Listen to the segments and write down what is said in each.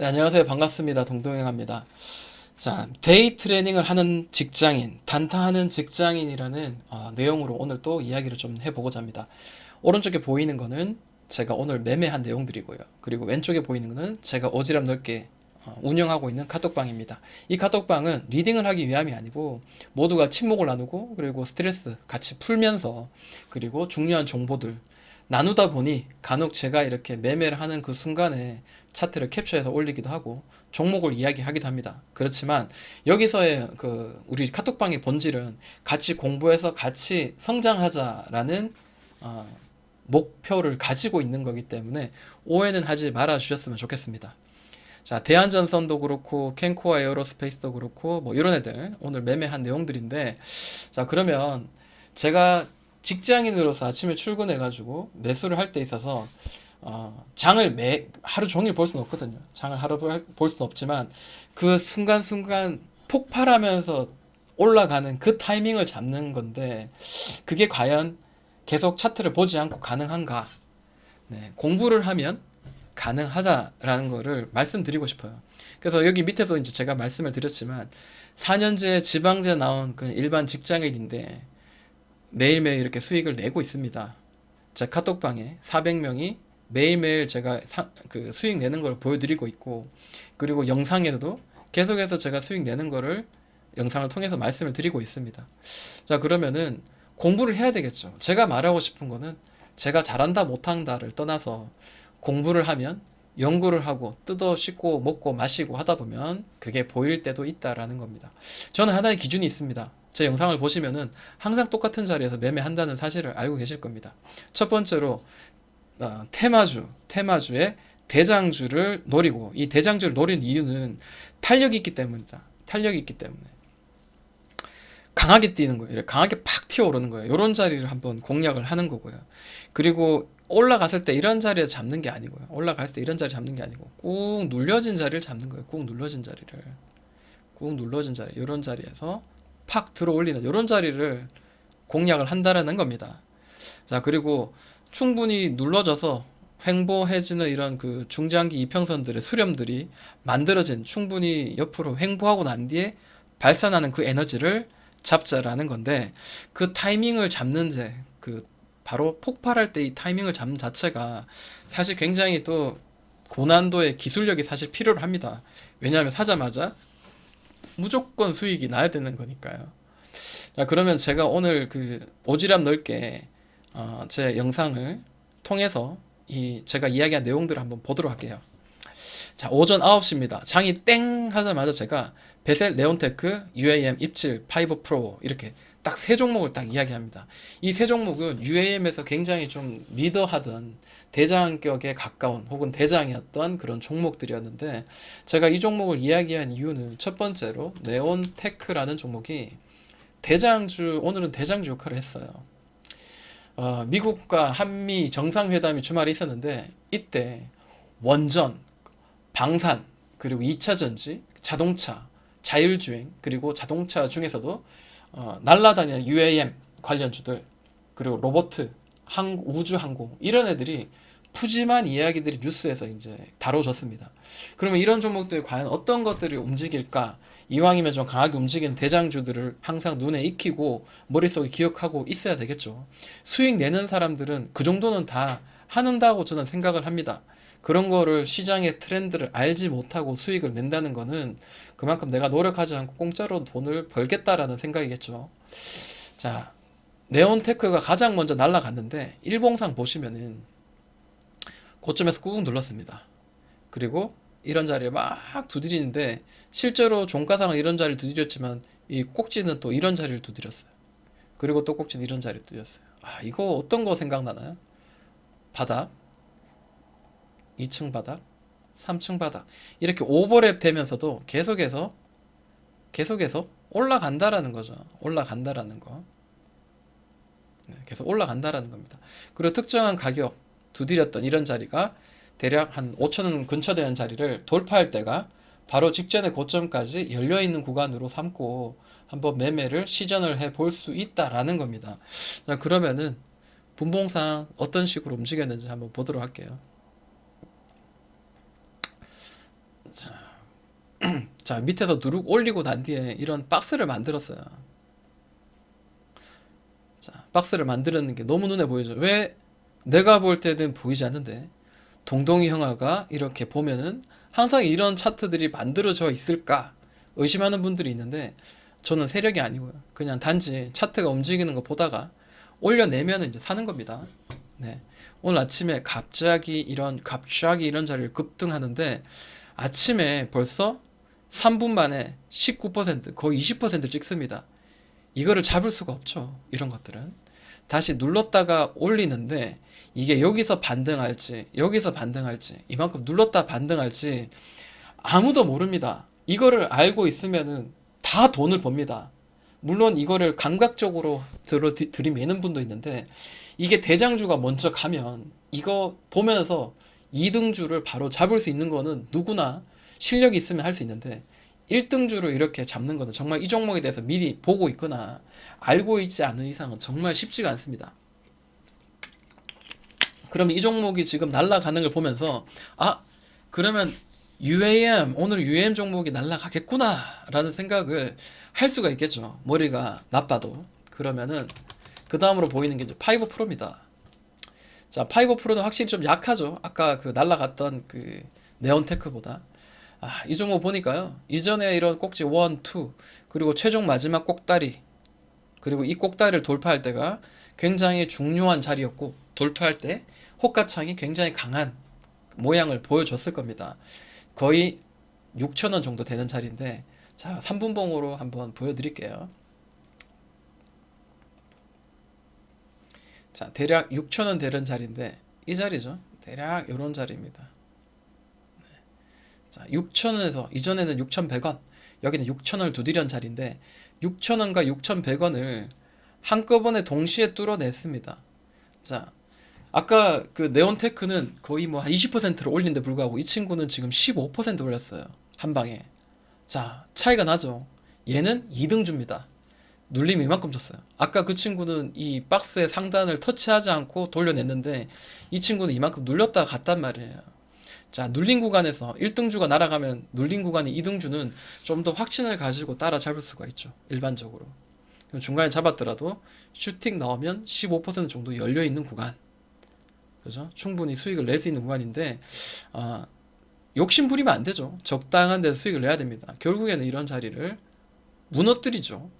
네, 안녕하세요. 반갑습니다. 동동행합니다. 자, 데이 트레이닝을 하는 직장인, 단타하는 직장인이라는 내용으로 오늘 또 이야기를 좀 해보고자 합니다. 오른쪽에 보이는 거는 제가 오늘 매매한 내용들이고요. 그리고 왼쪽에 보이는 거는 제가 오지랖 넓게 운영하고 있는 카톡방입니다. 이 카톡방은 리딩을 하기 위함이 아니고 모두가 친목을 나누고 그리고 스트레스 같이 풀면서 그리고 중요한 정보들 나누다 보니 간혹 제가 이렇게 매매를 하는 그 순간에 차트를 캡처해서 올리기도 하고 종목을 이야기하기도 합니다. 그렇지만 여기서의 그 우리 카톡방의 본질은 같이 공부해서 같이 성장하자라는 어, 목표를 가지고 있는 거기 때문에 오해는 하지 말아 주셨으면 좋겠습니다. 자, 대한전선도 그렇고 캔코아 에어로스페이스도 그렇고 뭐 이런 애들 오늘 매매한 내용들인데, 자, 그러면 제가 직장인으로서 아침에 출근해가지고 매수를 할 때 있어서 장을 하루 종일 볼 수는 없거든요. 장을 하루 볼 수는 없지만 그 순간순간 폭발하면서 올라가는 그 타이밍을 잡는 건데, 그게 과연 계속 차트를 보지 않고 가능한가? 네, 공부를 하면 가능하다라는 거를 말씀드리고 싶어요. 그래서 여기 밑에서 이제 제가 말씀을 드렸지만 4년제 지방제 나온 그 일반 직장인인데 매일매일 이렇게 수익을 내고 있습니다. 제 카톡방에 400명이 매일매일 제가 그 수익 내는 걸 보여드리고 있고, 그리고 영상에서도 계속해서 제가 수익 내는 거를 영상을 통해서 말씀을 드리고 있습니다. 자, 그러면은 공부를 해야 되겠죠. 제가 말하고 싶은 거는 제가 잘한다 못한다를 떠나서 공부를 하면 연구를 하고 뜯어 씹고 먹고 마시고 하다 보면 그게 보일 때도 있다라는 겁니다. 저는 하나의 기준이 있습니다. 제 영상을 보시면은 항상 똑같은 자리에서 매매한다는 사실을 알고 계실 겁니다. 첫 번째로 테마주의 대장주를 노리고, 이 대장주를 노린 이유는 탄력이 있기 때문이다. 탄력이 있기 때문에 강하게 뛰는 거예요. 강하게 팍 튀어오르는 거예요. 이런 자리를 한번 공략을 하는 거고요. 그리고 올라갔을 때 이런 자리에서 잡는 게 아니고요. 올라갔을 때 이런 자리 잡는 게 아니고 꾹 눌려진 자리를 잡는 거예요. 꾹 눌러진 자리, 이런 자리에서 팍 들어 올리는 이런 자리를 공략을 한다라는 겁니다. 자, 그리고 충분히 눌러져서 횡보해지는 이런 그 중장기 이평선들의 수렴들이 만들어진, 충분히 옆으로 횡보하고 난 뒤에 발산하는 그 에너지를 잡자라는 건데, 그 타이밍을 잡는 그 바로 폭발할 때 이 타이밍을 잡는 자체가 사실 굉장히 또 고난도의 기술력이 사실 필요로 합니다. 왜냐하면 사자마자 무조건 수익이 나야 되는 거니까요. 자, 그러면 제가 오늘 그 오지랖 넓게 제 영상을 통해서 이 제가 이야기한 내용들을 한번 보도록 할게요. 자, 오전 9시입니다. 장이 땡 하자마자 제가 베셀, 네온테크, UAM, 입질, 파이버 프로 이렇게 딱 세 종목을 딱 이야기합니다. 이 세 종목은 UAM에서 굉장히 좀 리더하던 대장격에 가까운 혹은 대장이었던 그런 종목들이었는데, 제가 이 종목을 이야기한 이유는 첫 번째로 네온테크라는 종목이 오늘은 대장주 역할을 했어요. 미국과 한미 정상회담이 주말에 있었는데 이때 원전, 방산, 그리고 2차 전지, 자동차, 자율주행, 그리고 자동차 중에서도 날아다니는 UAM 관련주들, 그리고 로보트, 우주항공 이런 애들이 푸짐한 이야기들이 뉴스에서 이제 다뤄졌습니다. 그러면 이런 종목들이 과연 어떤 것들이 움직일까? 이왕이면 좀 강하게 움직이는 대장주들을 항상 눈에 익히고 머릿속에 기억하고 있어야 되겠죠. 수익 내는 사람들은 그 정도는 다 하는다고 저는 생각을 합니다. 그런 거를 시장의 트렌드를 알지 못하고 수익을 낸다는 거는 그만큼 내가 노력하지 않고 공짜로 돈을 벌겠다라는 생각이겠죠. 자, 네온테크가 가장 먼저 날아갔는데 일봉상 보시면은 고점에서 꾹 눌렀습니다. 그리고 이런 자리에 막 두드리는데 실제로 종가상은 이런 자리를 두드렸지만 이 꼭지는 또 이런 자리를 두드렸어요. 그리고 또 꼭지는 이런 자리를 두드렸어요. 이거 어떤 거 생각나나요? 바닥, 2층 바닥, 3층 바닥 이렇게 오버랩 되면서도 계속해서 올라간다라는 거죠. 올라간다라는 거. 네, 계속 올라간다라는 겁니다. 그리고 특정한 가격 두드렸던 이런 자리가 대략 한 5천원 근처 되는 자리를 돌파할 때가 바로 직전의 고점까지 열려있는 구간으로 삼고 한번 매매를 시전을 해 볼 수 있다라는 겁니다. 자, 그러면은 분봉상 어떤 식으로 움직였는지 한번 보도록 할게요. 자, 밑에서 누르고 올리고 난 뒤에 이런 박스를 만들었어요. 자, 박스를 만드는 게 너무 눈에 보이죠? 왜 내가 볼 때는 보이지 않는데 동동이 형아가 이렇게 보면은 항상 이런 차트들이 만들어져 있을까 의심하는 분들이 있는데 저는 세력이 아니고요. 그냥 단지 차트가 움직이는 거 보다가 올려내면 이제 사는 겁니다. 네. 오늘 아침에 갑자기 이런 자리를 급등하는데 아침에 벌써 3분 만에 19% 거의 20% 찍습니다. 이거를 잡을 수가 없죠. 이런 것들은. 다시 눌렀다가 올리는데 이게 여기서 반등할지 여기서 반등할지 이만큼 눌렀다 반등할지 아무도 모릅니다. 이거를 알고 있으면은 다 돈을 법니다. 물론 이거를 감각적으로 들이매는 분도 있는데 이게 대장주가 먼저 가면 이거 보면서 2등주를 바로 잡을 수 있는 거는 누구나 실력이 있으면 할 수 있는데 1등주를 이렇게 잡는 거는 정말 이 종목에 대해서 미리 보고 있거나 알고 있지 않은 이상은 정말 쉽지가 않습니다. 그럼 이 종목이 지금 날아가는 걸 보면서 아 그러면 UAM 오늘 UAM 종목이 날아가겠구나 라는 생각을 할 수가 있겠죠. 머리가 나빠도. 그러면은 그 다음으로 보이는 게 이제 파이버 프로입니다. 자, 파이버 프로는 확실히 좀 약하죠. 아까 그 날아갔던 그 네온테크보다. 아, 이 종목 보니까요. 이전에 이런 꼭지 1, 2 그리고 최종 마지막 꼭다리 그리고 이 꼭다리를 돌파할 때가 굉장히 중요한 자리였고 돌파할 때 호가창이 굉장히 강한 모양을 보여줬을 겁니다. 거의 6,000원 정도 되는 자리인데 자 3분봉으로 한번 보여드릴게요. 자 대략 6,000원 되는 자리인데 이 자리죠. 대략 이런 자리입니다. 자 6,000원에서 이전에는 6,100원 여기는 6,000원을 두드린 자리인데 6,000원과 6,100원을 한꺼번에 동시에 뚫어냈습니다. 자 아까 그 네온테크는 거의 뭐 한 20%를 올린데 불구하고 이 친구는 지금 15% 올렸어요. 한 방에. 자, 차이가 나죠. 얘는 2등주입니다. 눌림 이만큼 줬어요. 아까 그 친구는 이 박스의 상단을 터치하지 않고 돌려냈는데 이 친구는 이만큼 눌렸다가 갔단 말이에요. 자, 눌린 구간에서 1등주가 날아가면 눌린 구간이 2등주는 좀 더 확신을 가지고 따라잡을 수가 있죠. 일반적으로. 중간에 잡았더라도 슈팅 넣으면 15% 정도 열려있는 구간. 그죠? 충분히 수익을 낼 수 있는 구간인데 욕심 부리면 안 되죠. 적당한 데서 수익을 내야 됩니다. 결국에는 이런 자리를 무너뜨리죠.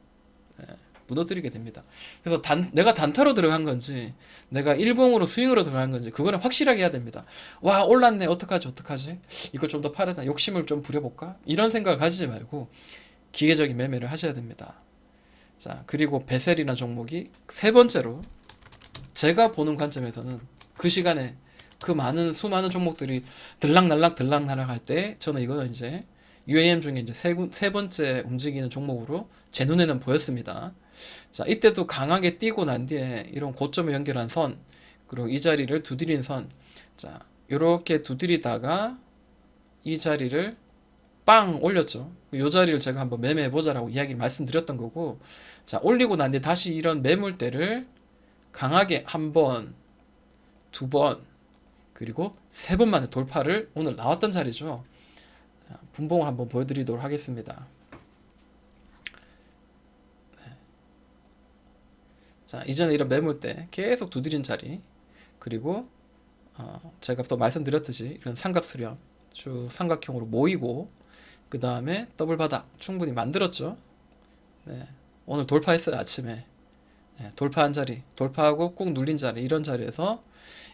네, 무너뜨리게 됩니다. 그래서 내가 단타로 들어간 건지 내가 일봉으로 스윙으로 들어간 건지 그거는 확실하게 해야 됩니다. 와 올랐네 어떡하지 이걸 좀 더 팔아야 욕심을 좀 부려볼까 이런 생각을 가지지 말고 기계적인 매매를 하셔야 됩니다. 자 그리고 베셀이나 종목이 세 번째로 제가 보는 관점에서는 그 시간에 그 수많은 종목들이 들락날락 할 때 저는 이거는 이제 UAM 중에 이제 세 번째 움직이는 종목으로 제 눈에는 보였습니다. 자, 이때도 강하게 뛰고 난 뒤에 이런 고점을 연결한 선, 그리고 이 자리를 두드린 선, 자, 이렇게 두드리다가 이 자리를 빵 올렸죠. 이 자리를 제가 한번 매매해보자라고 이야기를 말씀드렸던 거고, 자, 올리고 난 뒤에 다시 이런 매물대를 강하게 한 번, 두 번, 그리고 세 번 만에 돌파를 오늘 나왔던 자리죠. 자, 분봉을 한번 보여드리도록 하겠습니다. 자, 이전에 이런 매물대 계속 두드린 자리, 그리고 제가 또 말씀드렸듯이 이런 삼각수렴 쭉 삼각형으로 모이고 그 다음에 더블 바닥 충분히 만들었죠. 네, 오늘 돌파했어요. 아침에 네, 돌파한 자리, 돌파하고 꾹 눌린 자리, 이런 자리에서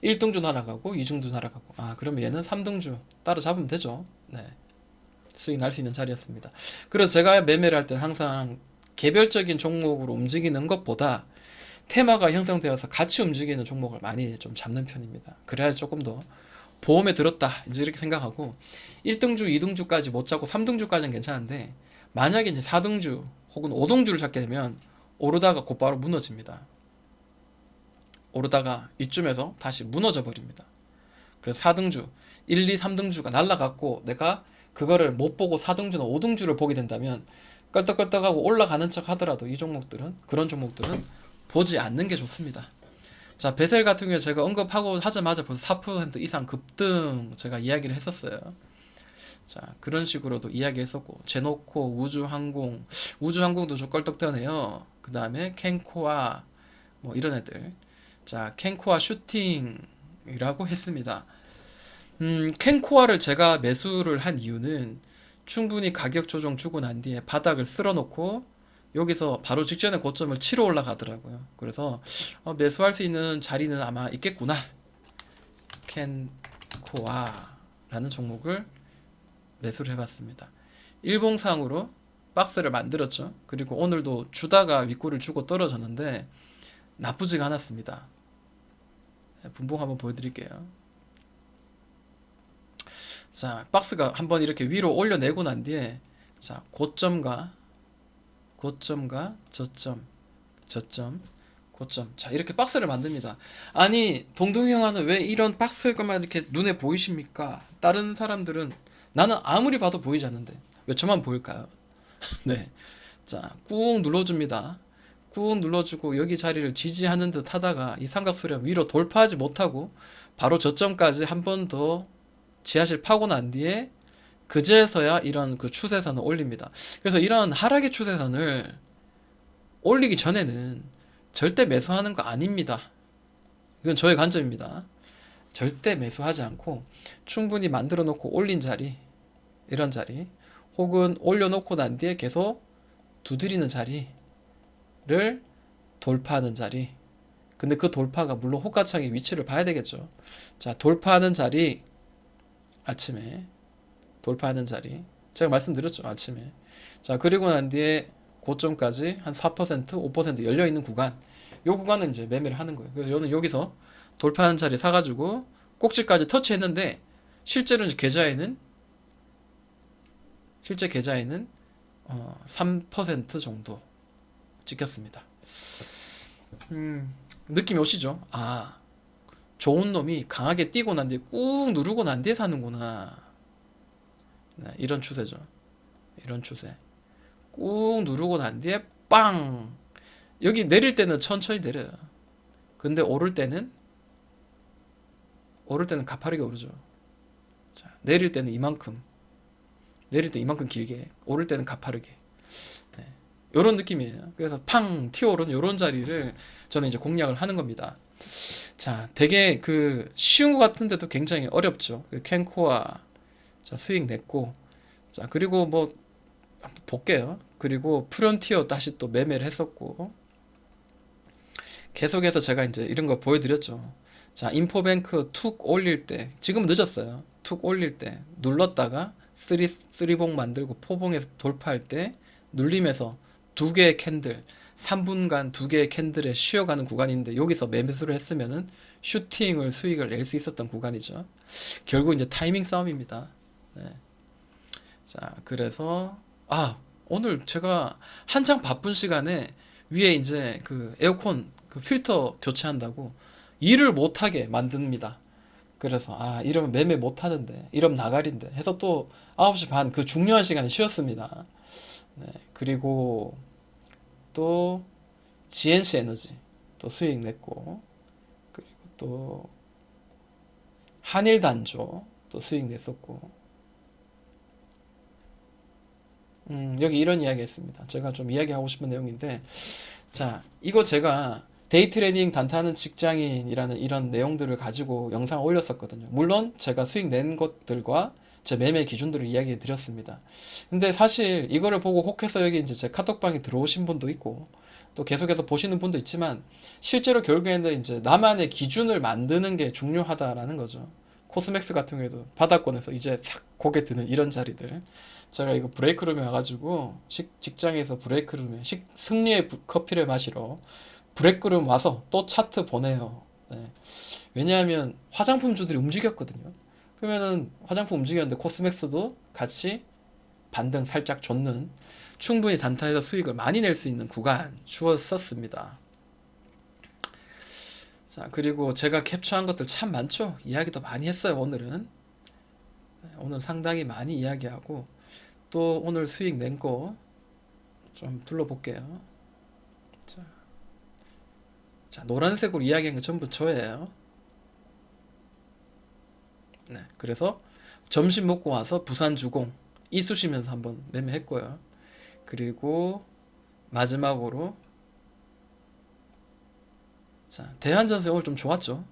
1등주 날아가고 2등주 날아가고 그러면 얘는 3등주 따로 잡으면 되죠. 네, 수익 날 수 있는 자리였습니다. 그래서 제가 매매를 할 때 항상 개별적인 종목으로 움직이는 것보다 테마가 형성되어서 같이 움직이는 종목을 많이 좀 잡는 편입니다. 그래야 조금 더 보험에 들었다 이제 이렇게 생각하고 1등주, 2등주까지 못 잡고 3등주까지는 괜찮은데 만약에 이제 4등주 혹은 5등주를 잡게 되면 오르다가 곧바로 무너집니다. 오르다가 이쯤에서 다시 무너져 버립니다. 그래서 4등주, 1, 2, 3등주가 날라갔고 내가 그거를 못 보고 4등주나 5등주를 보게 된다면 껄떡껄떡하고 올라가는 척 하더라도 이 종목들은 그런 종목들은 보지 않는 게 좋습니다. 자, 베셀 같은 경우에 제가 언급하고 하자마자 벌써 4% 이상 급등 제가 이야기를 했었어요. 자, 그런 식으로도 이야기했었고, 제노코, 우주항공도 좀 껄떡떠네요. 그 다음에 켄코아, 뭐 이런 애들. 자, 켄코아 슈팅이라고 했습니다. 켄코아를 제가 매수를 한 이유는 충분히 가격 조정 주고 난 뒤에 바닥을 쓸어 놓고 여기서 바로 직전에 고점을 치러 올라가더라고요. 그래서 매수할 수 있는 자리는 아마 있겠구나. 켄코아라는 종목을 매수를 해봤습니다. 일봉상으로 박스를 만들었죠. 그리고 오늘도 주다가 윗골을 주고 떨어졌는데 나쁘지가 않았습니다. 분봉 한번 보여드릴게요. 자, 박스가 한번 이렇게 위로 올려내고 난 뒤에 자, 고점과 저점, 고점. 자, 이렇게 박스를 만듭니다. 아니, 동동이 형아는 왜 이런 박스가만 이렇게 눈에 보이십니까? 다른 사람들은 나는 아무리 봐도 보이지 않는데 왜 저만 보일까요? 네. 자, 꾹 눌러줍니다. 꾹 눌러주고 여기 자리를 지지하는 듯 하다가 이 삼각수렴 위로 돌파하지 못하고 바로 저점까지 한 번 더 지하실 파고 난 뒤에 그제서야 이런 그 추세선을 올립니다. 그래서 이런 하락의 추세선을 올리기 전에는 절대 매수하는 거 아닙니다. 이건 저의 관점입니다. 절대 매수하지 않고 충분히 만들어 놓고 올린 자리, 이런 자리, 혹은 올려놓고 난 뒤에 계속 두드리는 자리를 돌파하는 자리. 근데 그 돌파가 물론 호가창의 위치를 봐야 되겠죠. 자, 돌파하는 자리, 아침에 돌파하는 자리 제가 말씀드렸죠, 아침에. 자, 그리고 난 뒤에 고점까지 한 4%, 5% 열려있는 구간, 요 구간은 이제 매매를 하는 거예요. 그래서 저는 여기서 돌파하는 자리 사가지고 꼭지까지 터치했는데 실제로 이제 실제 계좌에는 3% 정도 찍혔습니다. 느낌이 오시죠? 아, 좋은 놈이 강하게 뛰고 난 뒤에 꾹 누르고 난 뒤에 사는구나. 네, 이런 추세죠. 이런 추세. 꾹 누르고 난 뒤에 빵! 여기 내릴 때는 천천히 내려요. 근데 오를 때는 가파르게 오르죠. 자, 내릴 때는 이만큼. 내릴 때 이만큼 길게. 오를 때는 가파르게. 네, 요런 느낌이에요. 그래서 팡! 튀어오르는 요런 자리를 저는 이제 공략을 하는 겁니다. 자, 되게 그 쉬운 것 같은데도 굉장히 어렵죠. 그 캔코아. 자, 수익 냈고. 자, 그리고 뭐 볼게요. 그리고 프론티어 다시 또 매매를 했었고 계속해서 제가 이제 이런 거 보여드렸죠. 자, 인포뱅크 툭 올릴 때 지금 늦었어요. 툭 올릴 때 눌렀다가 쓰리봉 만들고 포봉에서 돌파할 때 눌림에서 두 개의 캔들 3분간 두 개의 캔들에 쉬어가는 구간인데 여기서 매수를 했으면은 슈팅을 수익을 낼 수 있었던 구간이죠. 결국 이제 타이밍 싸움입니다. 네. 자, 그래서 오늘 제가 한창 바쁜 시간에 위에 이제 그 에어컨 그 필터 교체한다고 일을 못하게 만듭니다. 그래서 이러면 매매 못하는데 이러면 나가린데 해서 또 9시 반 그 중요한 시간에 쉬었습니다. 네, 그리고 또 GNC 에너지 또 수익 냈고 그리고 또 한일 단조 또 수익 냈었고 여기 이런 이야기 했습니다. 제가 좀 이야기하고 싶은 내용인데, 자, 이거 제가 데이 트레이딩 단타하는 직장인이라는 이런 내용들을 가지고 영상을 올렸었거든요. 물론 제가 수익 낸 것들과 제 매매 기준들을 이야기해 드렸습니다. 근데 사실 이거를 보고 혹해서 여기 이제 제 카톡방에 들어오신 분도 있고, 또 계속해서 보시는 분도 있지만, 실제로 결국에는 이제 나만의 기준을 만드는 게 중요하다라는 거죠. 코스맥스 같은 경우에도 바닥권에서 이제 싹 고개 드는 이런 자리들. 제가 이거 브레이크룸에 와가지고 직장에서 브레이크룸에 승리의 커피를 마시러 브레이크룸 와서 또 차트 보내요. 네. 왜냐하면 화장품주들이 움직였거든요. 그러면은 화장품 움직였는데 코스맥스도 같이 반등 살짝 줬는 충분히 단타에서 수익을 많이 낼 수 있는 구간 주었었습니다. 자, 그리고 제가 캡처한 것들 참 많죠. 이야기도 많이 했어요. 오늘은 오늘 상당히 많이 이야기하고 또 오늘 수익 낸 거 좀 둘러볼게요. 자, 노란색으로 이야기한 게 전부 저예요. 네, 그래서 점심 먹고 와서 부산 주공 이쑤시면서 한번 매매했고요. 그리고 마지막으로 자, 대한전세 오늘 좀 좋았죠.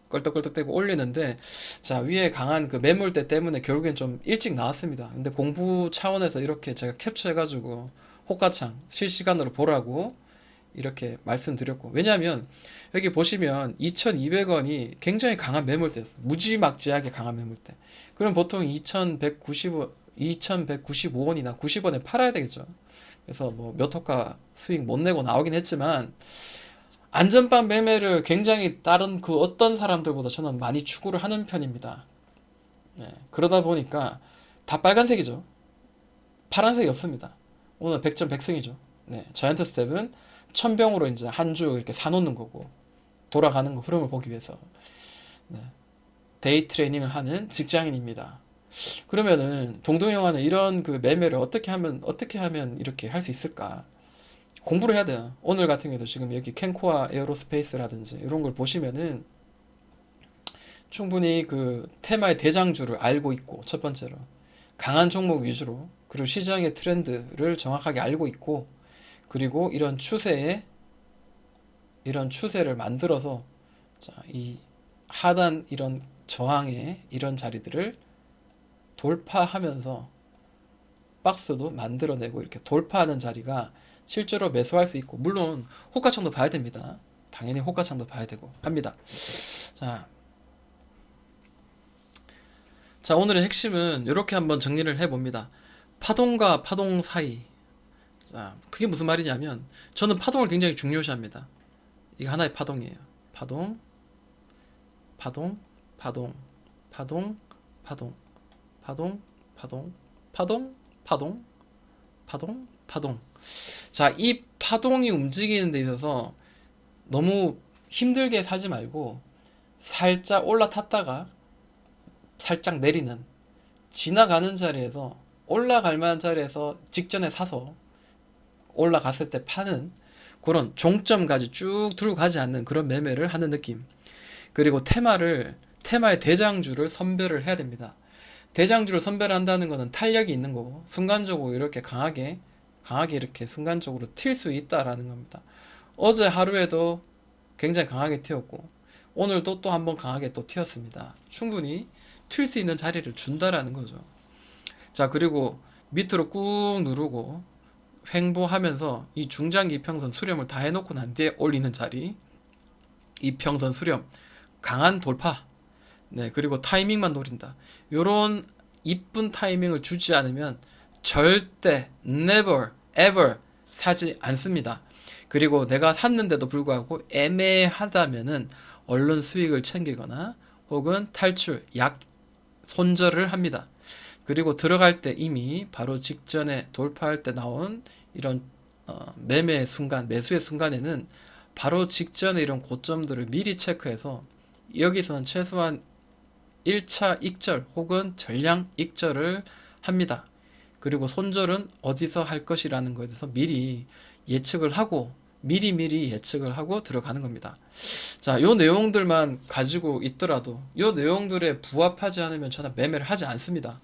껄떡껄떡대고 올리는데 자 위에 강한 그 매물대 때문에 결국엔 좀 일찍 나왔습니다. 근데 공부 차원에서 이렇게 제가 캡처해가지고 호가창 실시간으로 보라고 이렇게 말씀드렸고 왜냐하면 여기 보시면 2200원이 굉장히 강한 매물대였어요. 무지막지하게 강한 매물대. 그럼 보통 2195원이나 90원에 팔아야 되겠죠. 그래서 뭐 몇 호가 수익 못 내고 나오긴 했지만 안전빵 매매를 굉장히 다른 그 어떤 사람들보다 저는 많이 추구를 하는 편입니다. 네, 그러다 보니까 다 빨간색이죠. 파란색이 없습니다. 오늘 100점 100승이죠. 네, 자이언트 스텝은 천병으로 이제 한 주 이렇게 사놓는 거고 돌아가는 거 흐름을 보기 위해서 네, 데이 트레이닝을 하는 직장인입니다. 그러면은 동동영화는 이런 그 매매를 어떻게 하면 이렇게 할 수 있을까? 공부를 해야 돼요. 오늘 같은 경우도 지금 여기 캔코아 에어로스페이스라든지 이런 걸 보시면은 충분히 그 테마의 대장주를 알고 있고 첫 번째로 강한 종목 위주로 그리고 시장의 트렌드를 정확하게 알고 있고 그리고 이런 추세를 만들어서 자, 이 하단 이런 저항의 이런 자리들을 돌파하면서 박스도 만들어내고 이렇게 돌파하는 자리가 실제로 매수할 수 있고 물론 호가창도 봐야 됩니다. 당연히 호가창도 봐야 되고 합니다. 자, 자 오늘의 핵심은 이렇게 한번 정리를 해봅니다. 파동과 파동 사이. 자, 그게 무슨 말이냐면 저는 파동을 굉장히 중요시합니다. 이게 하나의 파동이에요. 파동, 파동, 파동, 파동, 파동, 파동, 파동, 파동, 파동, 파동, 파동. 자, 이 파동이 움직이는 데 있어서 너무 힘들게 사지 말고 살짝 올라탔다가 살짝 내리는 지나가는 자리에서 올라갈 만한 자리에서 직전에 사서 올라갔을 때 파는 그런 종점까지 쭉 들고 가지 않는 그런 매매를 하는 느낌. 그리고 테마의 대장주를 선별을 해야 됩니다. 대장주를 선별한다는 것은 탄력이 있는 거고 순간적으로 이렇게 강하게 이렇게 순간적으로 튈 수 있다라는 겁니다. 어제 하루에도 굉장히 강하게 튀었고 오늘도 또 한번 강하게 또 튀었습니다. 충분히 튈 수 있는 자리를 준다라는 거죠. 자, 그리고 밑으로 꾹 누르고 횡보하면서 이 중장기 이평선 수렴을 다 해놓고 난 뒤에 올리는 자리 이평선 수렴 강한 돌파 네 그리고 타이밍만 노린다. 요런 이쁜 타이밍을 주지 않으면 절대 never ever 사지 않습니다. 그리고 내가 샀는데도 불구하고 애매하다면은 얼른 수익을 챙기거나 혹은 탈출 손절을 합니다. 그리고 들어갈 때 이미 바로 직전에 돌파할 때 나온 이런 매매의 순간, 매수의 순간에는 바로 직전에 이런 고점들을 미리 체크해서 여기서는 최소한 1차 익절 혹은 전량 익절을 합니다. 그리고 손절은 어디서 할 것이라는 것에 대해서 미리 예측을 하고 미리 예측을 하고 들어가는 겁니다. 자, 요 내용들만 가지고 있더라도 요 내용들에 부합하지 않으면 저는 매매를 하지 않습니다.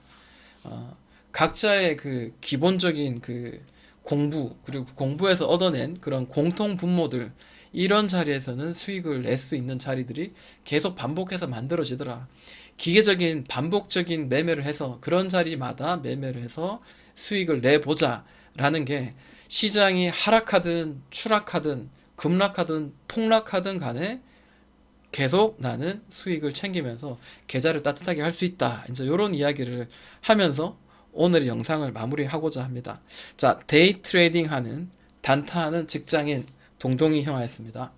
각자의 그 기본적인 그 공부 그리고 공부에서 얻어낸 그런 공통 분모들 이런 자리에서는 수익을 낼 수 있는 자리들이 계속 반복해서 만들어지더라. 기계적인 반복적인 매매를 해서 그런 자리마다 매매를 해서 수익을 내보자 라는 게 시장이 하락하든 추락하든 급락하든 폭락하든 간에 계속 나는 수익을 챙기면서 계좌를 따뜻하게 할 수 있다. 이제 이런 이야기를 하면서 오늘의 영상을 마무리하고자 합니다. 자, 데이 트레이딩 하는 단타하는 직장인 동동이 형아였습니다.